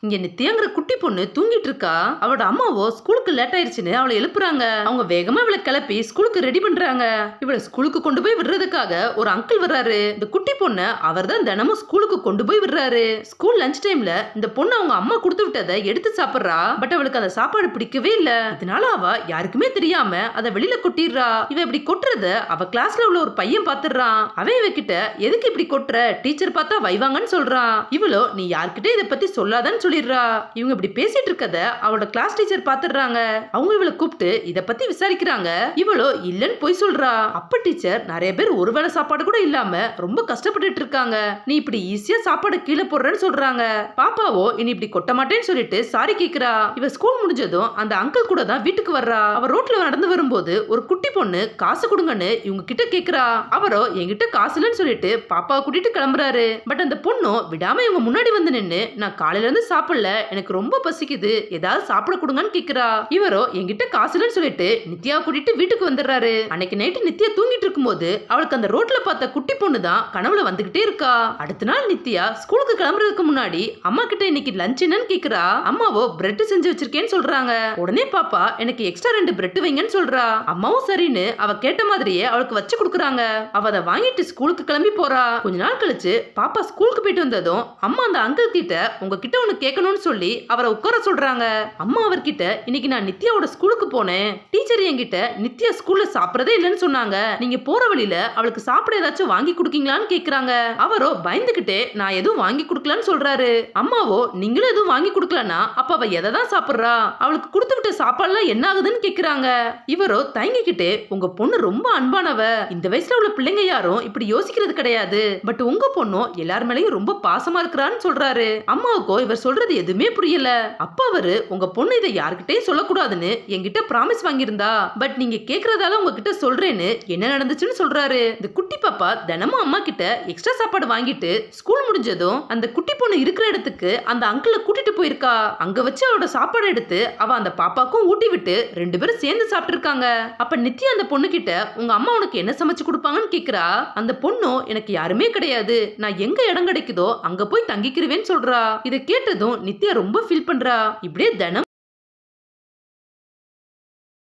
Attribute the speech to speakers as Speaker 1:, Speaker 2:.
Speaker 1: இங்க நித்யாங்கிற குட்டி பொண்ணு தூங்கிட்டு இருக்கா. அவளோட அம்மாவோ ஸ்கூலுக்கு லேட் ஆயிருச்சுன்னு அவளை எழுப்புறாங்க. அவங்க வேகமா இவளை கிளப்பி ஸ்கூலுக்கு ரெடி பண்றாங்க. இவளை ஸ்கூலுக்கு கொண்டு போய் விடுறதுக்காக ஒரு அங்கிள் வர்றாரு. இந்த குட்டி பொண்ணு அவர் தான் தினமும் ஸ்கூலுக்கு கொண்டு போய் விடுறாரு. ஸ்கூல் லஞ்ச் டைம்ல இந்த பொண்ணு அவங்க அம்மா கொடுத்து விட்டதை எடுத்து சாப்பிடுறா. பட் அவளுக்கு அந்த சாப்பாடு பிடிக்கவே இல்ல. இதனால அவ யாருக்குமே தெரியாம அதை வெளியில கொட்டிடுறா. இவ இப்படி கொட்டுறத அவ கிளாஸ்ல உள்ள ஒரு பையன் பாத்துறான். அவன் இவகிட்ட எதுக்கு இப்படி கொட்டுற, டீச்சர் பார்த்தா வைவாங்கன்னு சொல்றான். இவளோ நீ யார்கிட்ட இதை பத்தி சொல்லாதன்னு சொல்லிடுறா. இவங்க இப்படி பேசிட்டு இருக்கத அவளோட கிளாஸ் டீச்சர் பாத்துறாங்க. அவங்க இவளை கூப்பிட்டு இத பத்தி விசாரிக்கிறாங்க. இவளோ இல்லன்னு போய் சொல்றா. அப்ப டீச்சர் நிறைய பேர் ஒருவேளை சாப்பாடு கூட இல்லாம ரொம்ப கஷ்டப்பட்டுட்டு இருக்காங்க, நீ இப்படி ஈஸியா சாப்பாடு கீழே போடுறன்னு சொல்றாங்க. பாப்பாவோ இனி இப்படி கொட்ட மாட்டேன்னு சொல்லிட்டு சாரி கேக்குறா. இவ ஸ்கூல் முடிஞ்சதும் அந்த அங்கிள் கூட தான் வீட்டுக்கு வர்றா. அவ ரோட்ல நடந்து வரும்போது ஒரு குட்டி பொண்ணு காசு கொடுங்கன்னு இவங்க கிட்ட கேக்குறா. அவரோ என்கிட்ட காசு இல்லன்னு சொல்லிட்டு பாப்பாவை கூட்டிட்டு கிளம்புறாரு. பட் அந்த பொண்ணும் விடாம இவங்க முன்னாடி வந்து நின்னு நான் காலையில இருந்து சாப்பிடல, எனக்கு ரொம்ப பசிக்குது, ஏதாவது சாப்பிட கொடுங்கன்னு கேக்குறா. இவரோ என்கிட்ட காசு இல்லன்னு சொல்லிட்டு நித்யா கூட்டிட்டு வீட்டுக்கு வந்துடுறாரு. அன்னைக்கு நைட்டு நித்யா தூங்கிட்டு இருக்கும்போது அவளுக்கு அந்த ரோட்ல பார்த்த குட்டி பொண்ணு தான் கனவுல வந்துகிட்டே இருக்கா. அடுத்த நாள் நித்யா ஸ்கூலுக்கு கிளம்புறதுக்கு முன்னாடி அம்மா கிட்ட இன்னைக்கு லஞ்ச் என்னன்னு கேக்குறா. அம்மாவோ பிரெட் செஞ்சு வச்சிருக்கேன்னு சொல்றாங்க. உடனே பாப்பா எனக்கு எக்ஸ்ட்ரா 2 பிரெட் வைங்கன்னு சொல்றா. அம்மாவும் சரின்னு அவ கேட்ட மாதிரியே அவளுக்கு வச்சு கொடுக்குறாங்க. அவ அதை வாங்கிட்டு ஸ்கூலுக்கு கிளம்பி போறா. கொஞ்ச நாள் கழிச்சு பாப்பா ஸ்கூலுக்கு போயிட்டு வந்ததும் அம்மா அந்த அங்கிள் கிட்ட உங்ககிட்ட ஒண்ணு கேட்கணும்னு சொல்லி அவரை உட்கார சொல்றாங்க. அம்மா அவர்கிட்ட இன்னைக்கு நான் நித்யாவோட ஸ்கூலுக்கு போனேன், டீச்சர் என்கிட்ட நித்யா ஸ்கூல்ல சாப்பிடறதே இல்லைன்னு சொன்னாங்க, நீங்க போற வழியில அவளுக்கு சாப்பிட ஏதாச்சும் வாங்கி கொடுக்கீங்களான்னு கேக்குறாங்க. அவரோ பயந்துகிட்டே நான் எதுவும் வாங்கி கொடுக்கலன்னு சொல்றாரு. அம்மாவோ நீங்களும் எதுவும் வாங்கி கொடுக்கலன்னா அப்ப அவ எதை தான் சாப்பிடுறா, அவளுக்கு கொடுத்து விட்ட சாப்பாடுலாம் என்ன ஆகுதுன்னு கேக்குறாங்க. இவரோ தயங்கிக்கிட்டே உங்க பொண்ணு ரொம்ப அன்பானவ, இந்த வயசுல உள்ள பிள்ளைங்க யாரும் இப்படி யோசிக்கிறது கிடையாது, பட் உங்க பொண்ணும் எல்லார் மேலயும் ரொம்ப பாசமா இருக்கிறான்னு சொல்றாரு. அம்மாவுக்கோ இவர் சொல்றது எதுவுமே புரியல. அப்ப அவரு உங்க பொண்ணு இதை யார்கிட்டயும் சொல்லக்கூடாதுன்னு என்கிட்ட பிராமிஸ் வாங்கியிருந்தா, பட் நீங்க கேக்குறதால உங்ககிட்ட சொல்றேன்னு என்ன நடந்துச்சுன்னு சொல்றாரு. இந்த குட்டி பாப்பா தினமும் அம்மா கிட்ட எக்ஸ்ட்ரா சாப்பாடு வாங்கிட்டு ஸ்கூல் முடிஞ்சதும் அந்த குட்டி பொண்ணு இருக்கிற இடத்துக்கு அந்த அங்கிளை கூட்டிட்டு போயிருக்கா. அங்க வச்சு அவளோட சாப்பாடு எடுத்து அவ அந்த பாப்பாக்கும் ஊட்டி விட்டு 2 பேரும் சேர்ந்து சாப்பிட்டு இருக்காங்க. அப்ப நித்யா அந்த பொண்ணு கிட்ட உங்க அம்மா உனக்கு என்ன சமைச்சு கொடுப்பாங்கன்னு கேக்குறா. அந்த பொண்ணும் எனக்கு யாருமே கிடையாது, நான் எங்க இடம் கிடைக்குதோ அங்க போய் தங்கிக்கிறவேன்னு சொல்றா. இதை கேட்டதும் நித்யா ரொம்ப ஃபீல் பண்றா. இப்படியே தினமும்